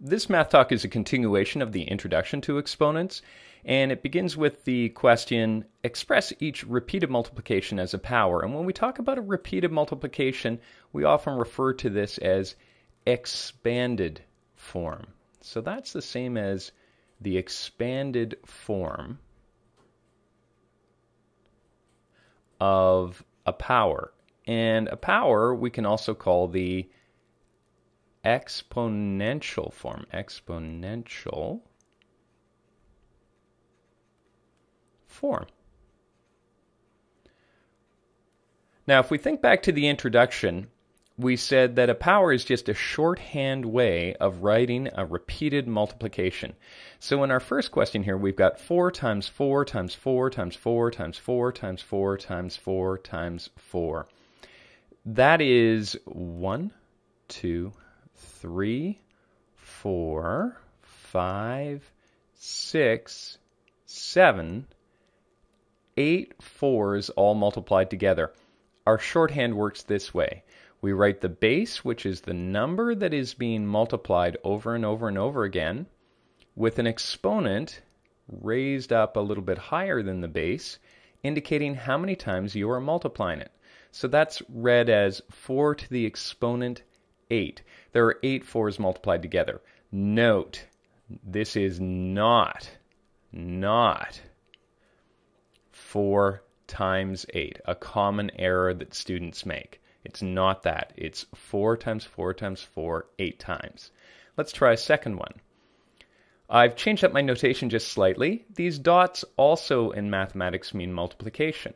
This math talk is a continuation of the introduction to exponents, and it begins with the question, express each repeated multiplication as a power. And when we talk about a repeated multiplication, we often refer to this as expanded form. So that's the same as the expanded form of a power. And a power we can also call the exponential form. Exponential form. Now, if we think back to the introduction, we said that a power is just a shorthand way of writing a repeated multiplication. So in our first question here, we've got 4 times 4 times 4 times 4 times 4 times 4 times 4 times 4. That is 1, 2, 3, 4, 5, 6, 7, 8 fours all multiplied together. Our shorthand works this way. We write the base, which is the number that is being multiplied over and over and over again, with an exponent raised up a little bit higher than the base, indicating how many times you are multiplying it. So that's read as 4 to the exponent 8. There are 8 fours multiplied together. Note, this is not 4 times 8, a common error that students make. It's not that. It's 4 times 4 times 4, 8 times. Let's try a second one. I've changed up my notation just slightly. These dots also in mathematics mean multiplication.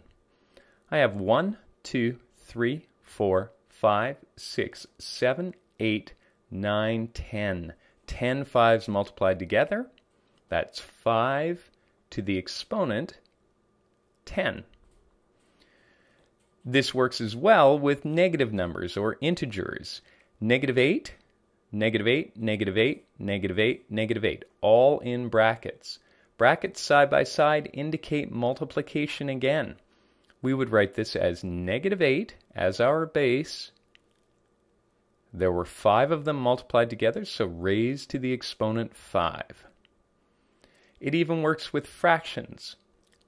I have 1, 2, 3, 4, 5, 6, 7, 8, 9, 10. 10 fives multiplied together. That's 5 to the exponent 10. This works as well with negative numbers or integers. Negative 8, negative 8, negative 8, negative 8, negative 8, all in brackets. Brackets side by side indicate multiplication again. We would write this as negative 8 as our base. There were 5 of them multiplied together, so raised to the exponent 5. It even works with fractions.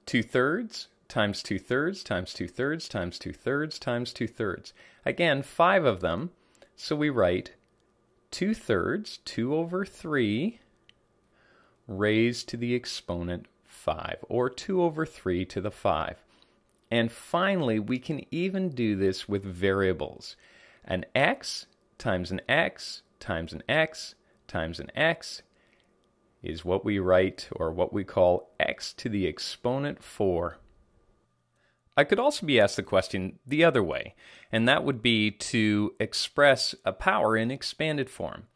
2/3 times 2/3 times 2/3 times 2/3 times 2/3. Again, 5 of them, so we write 2/3, 2 over 3, raised to the exponent 5, or 2 over 3 to the 5. And finally, we can even do this with variables. An x times an x times an x times an x is what we write, or what we call x to the exponent 4. I could also be asked the question the other way, and that would be to express a power in expanded form.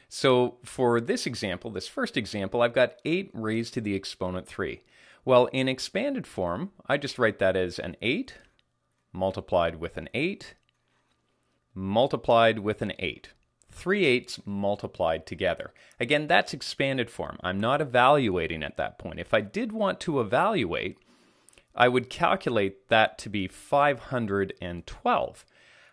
So for this example, this first example, I've got 8 raised to the exponent 3. Well, in expanded form, I just write that as an 8 multiplied with an 8 multiplied with an 8. 3 8s multiplied together. Again, that's expanded form. I'm not evaluating at that point. If I did want to evaluate, I would calculate that to be 512.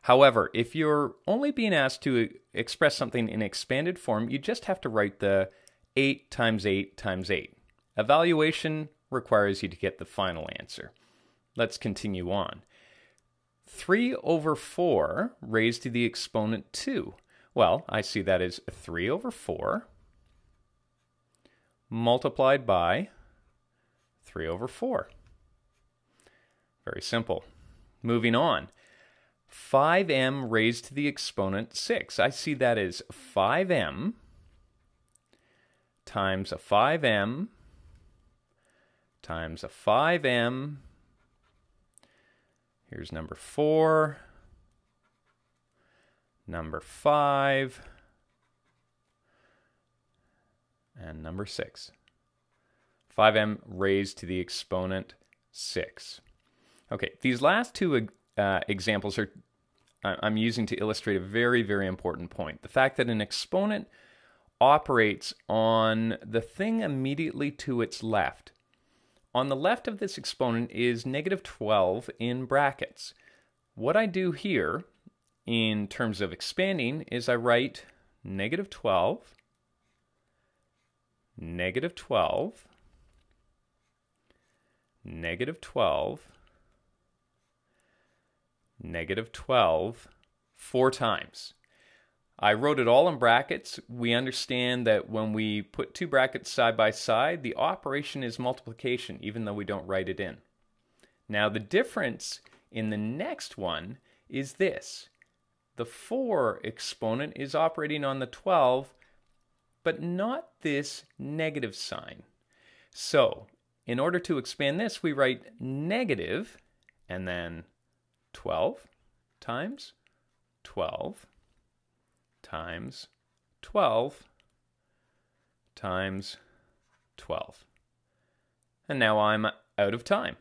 However, if you're only being asked to express something in expanded form, you just have to write the 8 times 8 times 8. Evaluation requires you to get the final answer. Let's continue on. 3 over 4 raised to the exponent 2. Well, I see that as 3 over 4 multiplied by 3 over 4. Very simple. Moving on. 5m raised to the exponent 6. I see that as 5m times a 5m times a 5m. Here's number 4, number 5, and number 6. 5m raised to the exponent 6. Okay, these last two examples I'm using to illustrate a very, very important point. The fact that an exponent operates on the thing immediately to its left. On the left of this exponent is negative 12 in brackets. What I do here in terms of expanding is I write negative 12 negative 12, negative 12, negative 12, 4 times. I wrote it all in brackets. We understand that when we put two brackets side by side, the operation is multiplication, even though we don't write it in. Now, the difference in the next one is this. The 4 exponent is operating on the 12, but not this negative sign. So, in order to expand this, we write negative, and then 12 times 12 times 12 times 12. And now I'm out of time.